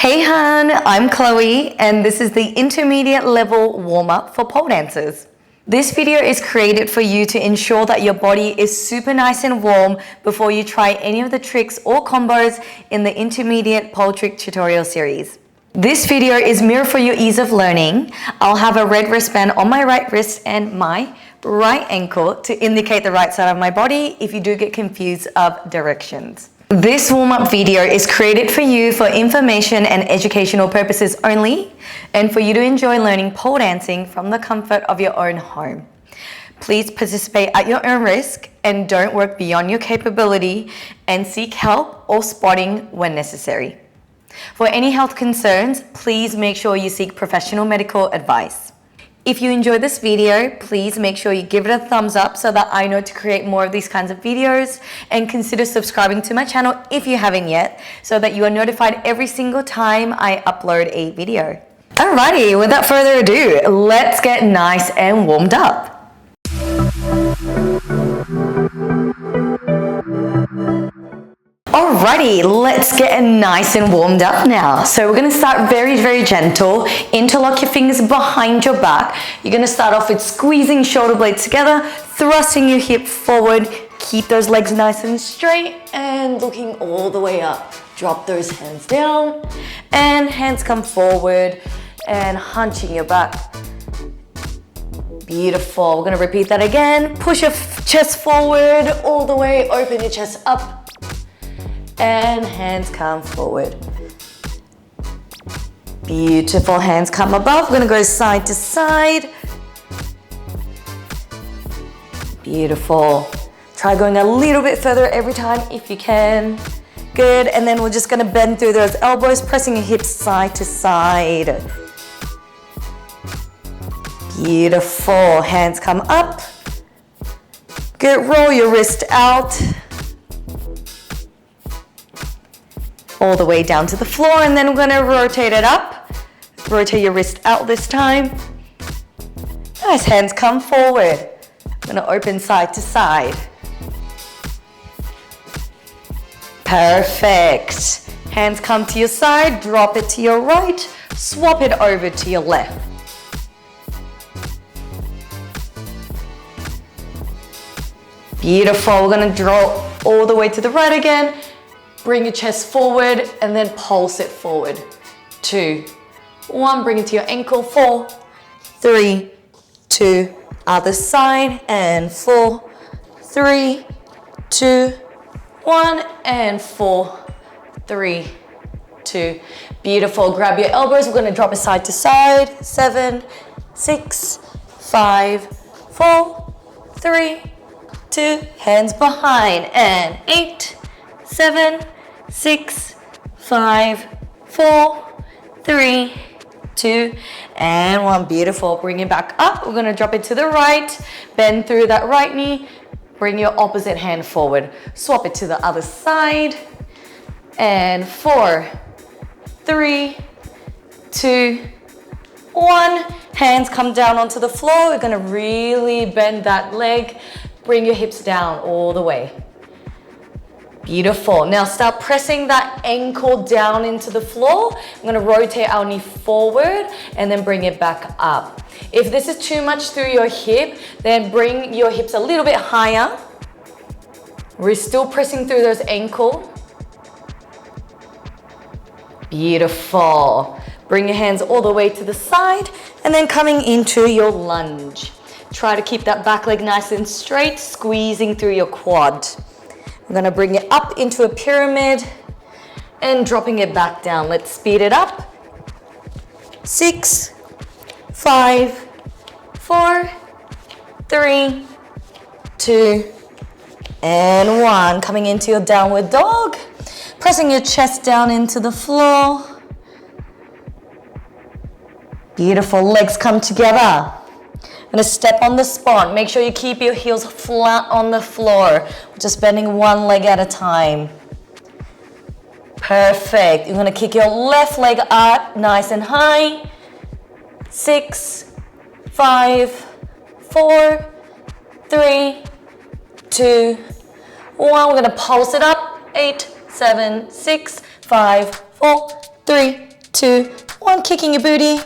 Hey hun, I'm Chloe and this is the intermediate level warm-up for pole dancers. This video is created for you to ensure that your body is super nice and warm before you try any of the tricks or combos in the intermediate pole trick tutorial series. This video is mirrored for your ease of learning. I'll have a red wristband on my right wrist and my right ankle to indicate the right side of my body if you do get confused of directions. This warm-up video is created for you for information and educational purposes only and for you to enjoy learning pole dancing from the comfort of your own home. Please participate at your own risk and don't work beyond your capability and seek help or spotting when necessary. For any health concerns, please make sure you seek professional medical advice. If you enjoyed this video, please make sure you give it a thumbs up so that I know to create more of these kinds of videos, and consider subscribing to my channel if you haven't yet so that you are notified every single time I upload a video. Alrighty, without further ado, let's get nice and warmed up. Alrighty, let's get nice and warmed up now. So we're going to start very gentle. Interlock your fingers behind your back. You're going to start off with squeezing shoulder blades together, thrusting your hip forward. Keep those legs nice and straight and looking all the way up. Drop those hands down and hands come forward and hunching your back. Beautiful. We're going to repeat that again. Push your chest forward all the way. Open your chest up. And hands come forward. Beautiful, hands come above. We're gonna go side to side. Beautiful. Try going a little bit further every time if you can. Good, and then we're just gonna bend through those elbows, pressing your hips side to side. Beautiful, hands come up. Good, roll your wrist out. All the way down to the floor, and then we're gonna rotate it up. Rotate your wrist out this time. Nice, hands come forward. I'm gonna open side to side. Perfect. Hands come to your side, drop it to your right, swap it over to your left. Beautiful, we're gonna draw all the way to the right again. Bring your chest forward and then pulse it forward. 2, 1, bring it to your ankle. 4, 3, 2, other side, and 4, 3, 2, 1, and 4, 3, 2. Beautiful, grab your elbows. We're gonna drop it side to side. 7, 6, 5, 4, 3, 2, hands behind, and 8, 7, 6, 5, 4, 3, 2, and 1. Beautiful. Bring it back up. We're going to drop it to the right. Bend through that right knee. Bring your opposite hand forward. Swap it to the other side. And 4, 3, 2, 1. Hands come down onto the floor. We're going to really bend that leg. Bring your hips down all the way. Beautiful. Now start pressing that ankle down into the floor. I'm going to rotate our knee forward and then bring it back up. If this is too much through your hip, then bring your hips a little bit higher. We're still pressing through those ankles. Beautiful. Bring your hands all the way to the side and then coming into your lunge. Try to keep that back leg nice and straight, squeezing through your quad. I'm gonna bring it up into a pyramid and dropping it back down. Let's speed it up. 6, 5, 4, 3, 2, and 1. Coming into your downward dog. Pressing your chest down into the floor. Beautiful, legs come together. I'm gonna step on the spot. Make sure you keep your heels flat on the floor. Just bending one leg at a time. Perfect. You're gonna kick your left leg up nice and high. 6, 5, 4, 3, 2, 1. We're gonna pulse it up. 8, 7, 6, 5, 4, 3, 2, 1. Kicking your booty.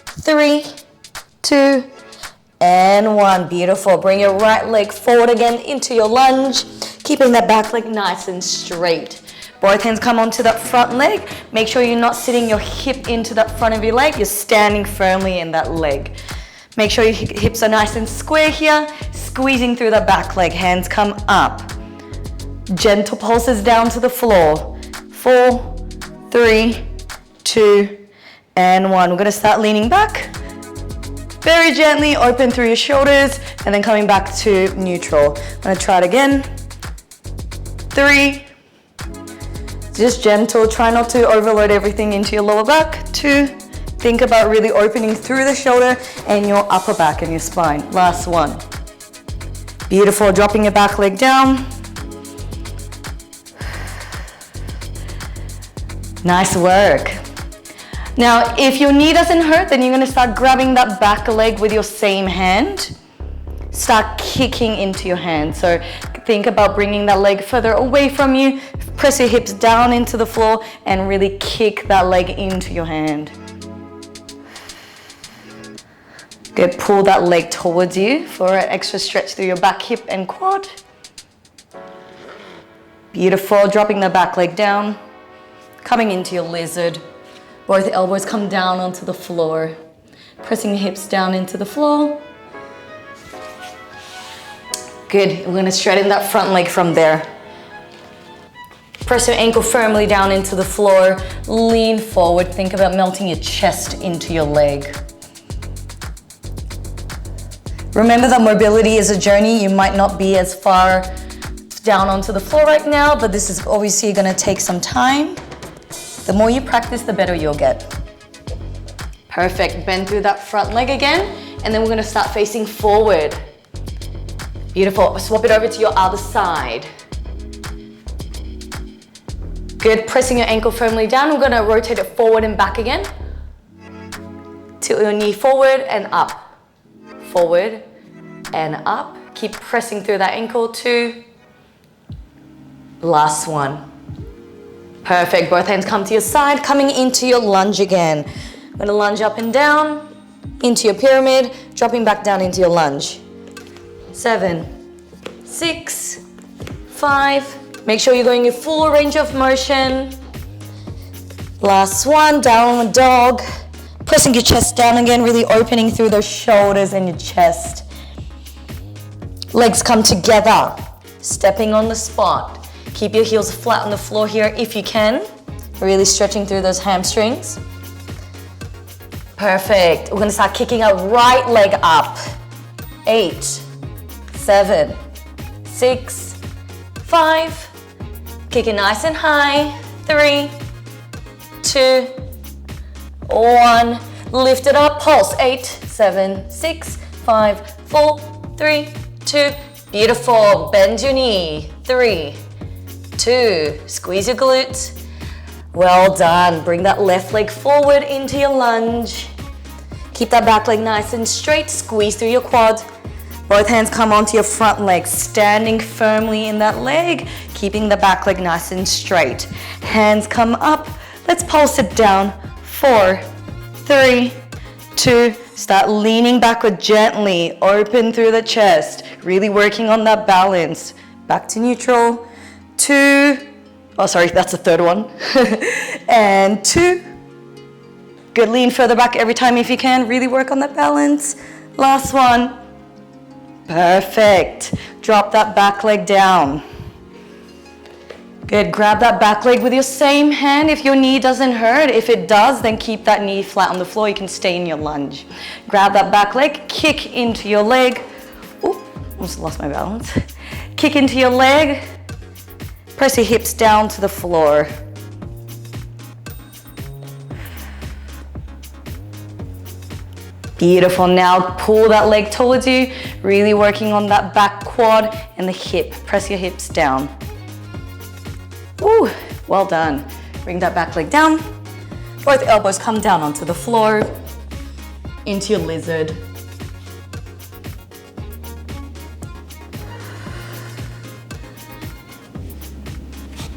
3, 2, and 1. Beautiful. Bring your right leg forward again into your lunge, keeping that back leg nice and straight. Both hands come onto that front leg. Make sure you're not sitting your hip into that front of your leg. You're standing firmly in that leg. Make sure your hips are nice and square here. Squeezing through the back leg. Hands come up. Gentle pulses down to the floor. 4, 3, 2, and 1. We're going to start leaning back. Very gently open through your shoulders and then coming back to neutral. I'm going to try it again. 3. Just gentle. Try not to overload everything into your lower back. 2. Think about really opening through the shoulder and your upper back and your spine. Last one. Beautiful. Dropping your back leg down. Nice work. Now, if your knee doesn't hurt, then you're going to start grabbing that back leg with your same hand. Start kicking into your hand. So think about bringing that leg further away from you. Press your hips down into the floor and really kick that leg into your hand. Good. Pull that leg towards you for an extra stretch through your back, hip, and quad. Beautiful. Dropping the back leg down. Coming into your lizard. Both elbows come down onto the floor. Pressing the hips down into the floor. Good. We're going to straighten that front leg from there. Press your ankle firmly down into the floor. Lean forward. Think about melting your chest into your leg. Remember that mobility is a journey. You might not be as far down onto the floor right now, but this is obviously going to take some time. The more you practice, the better you'll get. Perfect. Bend through that front leg again, and then we're going to start facing forward. Beautiful. Swap it over to your other side. Good. Pressing your ankle firmly down. We're going to rotate it forward and back again. Tilt your knee forward and up. Forward and up. Keep pressing through that ankle. 2. Last one. Perfect. Both hands come to your side, coming into your lunge again. I'm going to lunge up and down, into your pyramid, dropping back down into your lunge. 7, 6, 5. Make sure you're going your full range of motion. Last one, downward dog. Pressing your chest down again, really opening through those shoulders and your chest. Legs come together, stepping on the spot. Keep your heels flat on the floor here if you can. Really stretching through those hamstrings. Perfect. We're gonna start kicking our right leg up. 8, 7, 6, 5. Kicking nice and high. 3, 2, 1. Lift it up, pulse. 8, 7, 6, 5, 4, 3, 2. Beautiful. Bend your knee. 3, 2. Squeeze your glutes. Well done. Bring that left leg forward into your lunge. Keep that back leg nice and straight. Squeeze through your quad. Both hands come onto your front leg, standing firmly in that leg, keeping the back leg nice and straight. Hands come up. Let's pulse it down. 4, 3, 2. Start leaning backward gently. Open through the chest. Really working on that balance. Back to neutral. 2. Oh, sorry, that's the third one. And 2. Good. Lean further back every time if you can. Really work on that balance. Last one. Perfect. Drop that back leg down. Good. Grab that back leg with your same hand if your knee doesn't hurt. If it does, then keep that knee flat on the floor. You can stay in your lunge. Grab that back leg. Kick into your leg. Ooh, almost lost my balance. Kick into your leg. Press your hips down to the floor. Beautiful. Now pull that leg towards you, really working on that back quad and the hip. Press your hips down. Ooh, well done. Bring that back leg down. Both elbows come down onto the floor, into your lizard.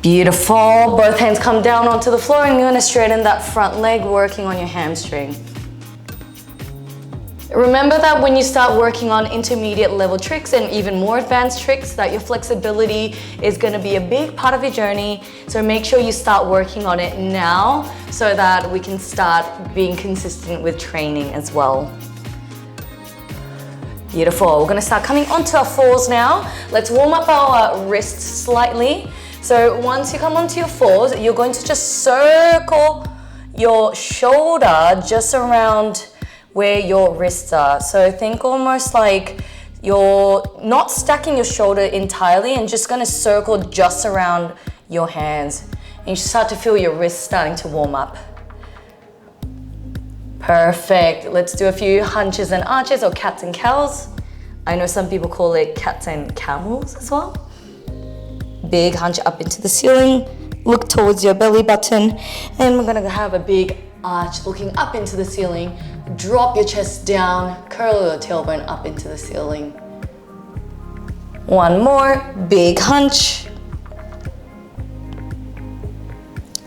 Beautiful. Both hands come down onto the floor and you're gonna straighten that front leg, working on your hamstring. Remember that when you start working on intermediate level tricks and even more advanced tricks, that your flexibility is gonna be a big part of your journey. So make sure you start working on it now so that we can start being consistent with training as well. Beautiful. We're gonna start coming onto our fours now. Let's warm up our wrists slightly. So once you come onto your fours, you're going to just circle your shoulder just around where your wrists are. So think almost like you're not stacking your shoulder entirely and just gonna circle just around your hands. And you start to feel your wrists starting to warm up. Perfect. Let's do a few hunches and arches or cats and cows. I know some people call it cats and camels as well. Big hunch up into the ceiling. Look towards your belly button. And we're gonna have a big arch looking up into the ceiling. Drop your chest down, curl your tailbone up into the ceiling. One more, big hunch.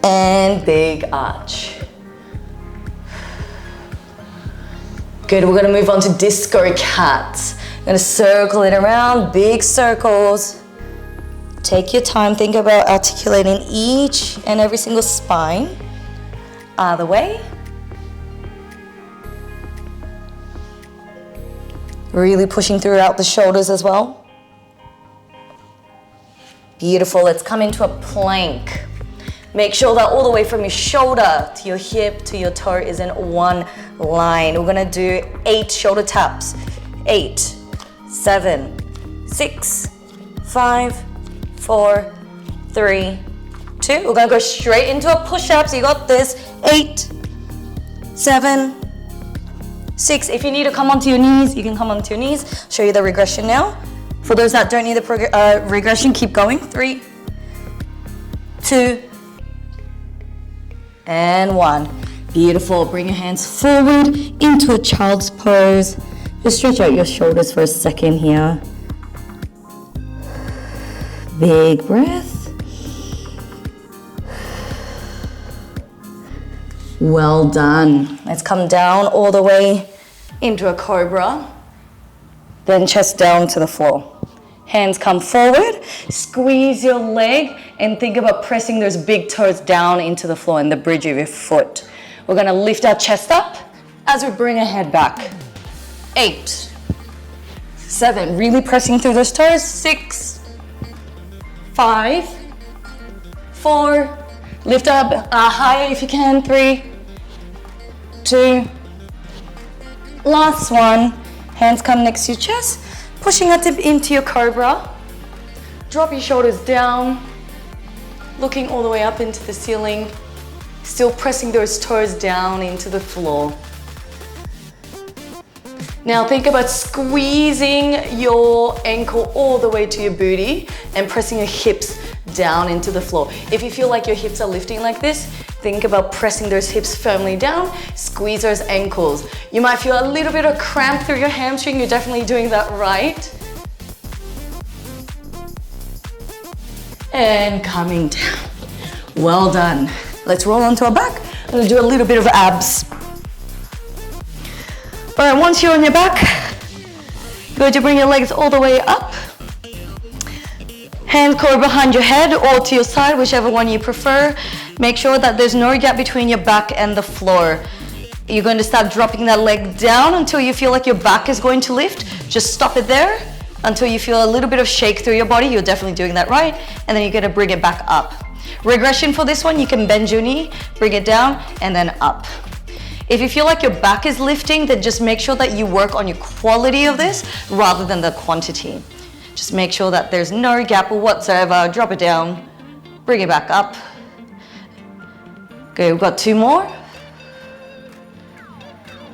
And big arch. Good, we're gonna move on to disco cats. I'm gonna circle it around, big circles. Take your time, think about articulating each and every single spine. Other way. Really pushing throughout the shoulders as well. Beautiful, let's come into a plank. Make sure that all the way from your shoulder to your hip to your toe is in one line. We're gonna do 8 shoulder taps. 8, 7, 6, 5, 4, 3, 2. We're gonna go straight into a push-up, so you got this. 8, 7, 6. If you need to come onto your knees, you can come onto your knees. Show you the regression now. For those that don't need the regression, keep going. 3, 2, and 1. Beautiful. Bring your hands forward into a child's pose. Just stretch out your shoulders for a second here. Big breath. Well done. Let's come down all the way into a cobra. Then chest down to the floor. Hands come forward, squeeze your leg, and think about pressing those big toes down into the floor and the bridge of your foot. We're gonna lift our chest up as we bring our head back. 8, 7, really pressing through those toes. 6, 5, 4, lift up higher if you can. 3, 2, last one. Hands come next to your chest, pushing up into your cobra. Drop your shoulders down, looking all the way up into the ceiling, still pressing those toes down into the floor. Now think about squeezing your ankle all the way to your booty and pressing your hips down into the floor. If you feel like your hips are lifting like this, think about pressing those hips firmly down, squeeze those ankles. You might feel a little bit of cramp through your hamstring, you're definitely doing that right. And coming down. Well done. Let's roll onto our back. I'm gonna do a little bit of abs. All right, once you're on your back, you're going to bring your legs all the way up. Hands go behind your head or to your side, whichever one you prefer. Make sure that there's no gap between your back and the floor. You're going to start dropping that leg down until you feel like your back is going to lift. Just stop it there until you feel a little bit of shake through your body. You're definitely doing that right. And then you're going to bring it back up. Regression for this one, you can bend your knee, bring it down, and then up. If you feel like your back is lifting, then just make sure that you work on your quality of this rather than the quantity. Just make sure that there's no gap whatsoever. Drop it down, bring it back up. Okay, we've got 2 more.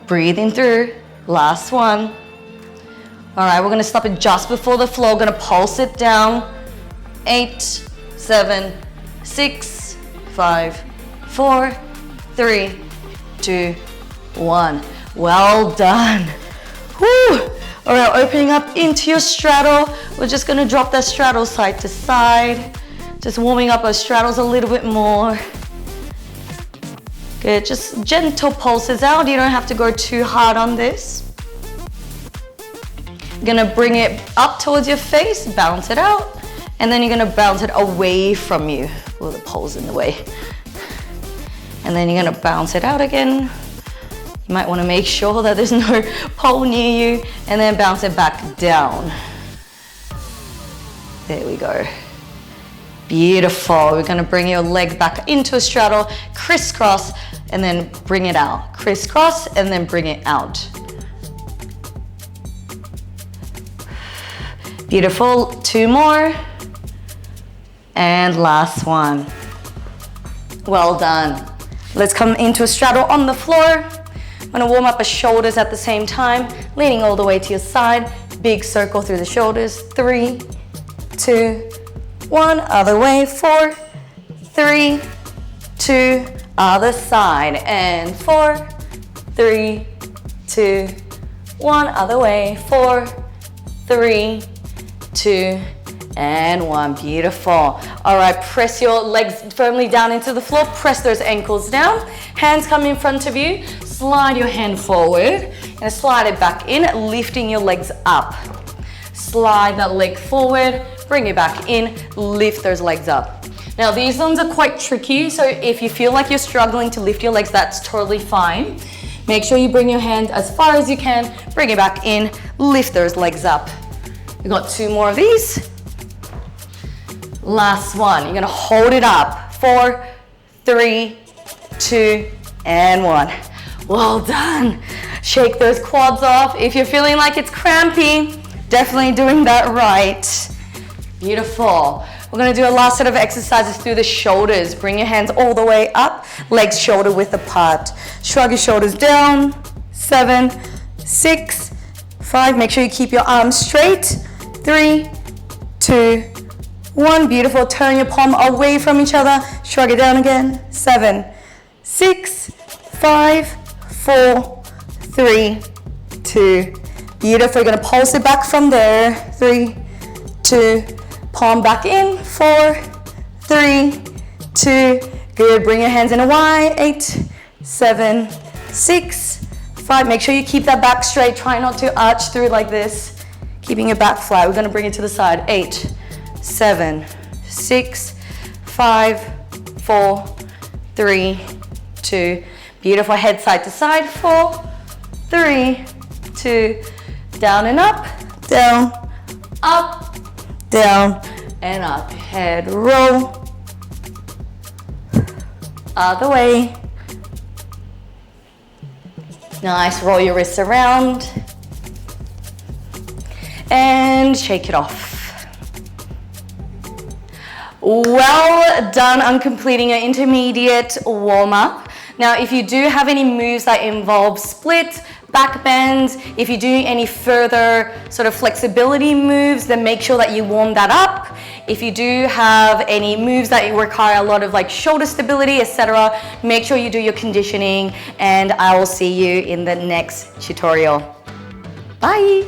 Breathing through, last one. All right, we're gonna stop it just before the floor. Gonna pulse it down. 8, 7, 6, 5, 4, 3, 2, 1. Well done. Woo! All right, opening up into your straddle. We're just gonna drop that straddle side to side. Just warming up our straddles a little bit more. Good, just gentle pulses out. You don't have to go too hard on this. You're gonna bring it up towards your face, bounce it out, and then you're gonna bounce it away from you. Oh, the pole's in the way. And then you're gonna bounce it out again. You might wanna make sure that there's no pole near you, and then bounce it back down. There we go. Beautiful. We're gonna bring your leg back into a straddle, crisscross, and then bring it out. Crisscross, and then bring it out. Beautiful. 2 more. And last one. Well done. Let's come into a straddle on the floor. I'm gonna warm up our shoulders at the same time, leaning all the way to your side. Big circle through the shoulders. 3, 2, 1. Other way. 4, 3, 2. Other side. And 4, 3, 2, 1. Other way. 4, 3, 2, and 1. Beautiful. All right, press your legs firmly down into the floor. Press those ankles down. Hands come in front of you. Slide your hand forward and slide it back in, lifting your legs up. Slide that leg forward, bring it back in, lift those legs up. Now these ones are quite tricky, so if you feel like you're struggling to lift your legs, that's totally fine. Make sure you bring your hand as far as you can, bring it back in, lift those legs up. We've got 2 more of these. Last one. You're gonna hold it up. 4, 3, 2, and 1. Well done. Shake those quads off. If you're feeling like it's crampy, definitely doing that right. Beautiful. We're gonna do a last set of exercises through the shoulders. Bring your hands all the way up, legs shoulder width apart. Shrug your shoulders down. 7, 6, 5. Make sure you keep your arms straight. 3, 2, 1. Beautiful. Turn your palm away from each other. Shrug it down again. 7, 6, 5, 4, 3, 2. Beautiful. You're going to pulse it back from there. 3, 2. Palm back in. 4, 3, 2. Good. Bring your hands in a Y. 8, 7, 6, 5. Make sure you keep that back straight. Try not to arch through like this. Keeping your back flat. We're going to bring it to the side. 8, 7, 6, 5, 4, 3, 2. Beautiful. Head side to side. 4, 3, 2. Down and up, down, up, down, and up. Head roll. Other way. Nice. Roll your wrists around. And shake it off. Well done on completing your intermediate warm-up. Now, if you do have any moves that involve split, back bends, if you do any further sort of flexibility moves, then make sure that you warm that up. If you do have any moves that require a lot of like shoulder stability, etc., make sure you do your conditioning, and I will see you in the next tutorial. Bye.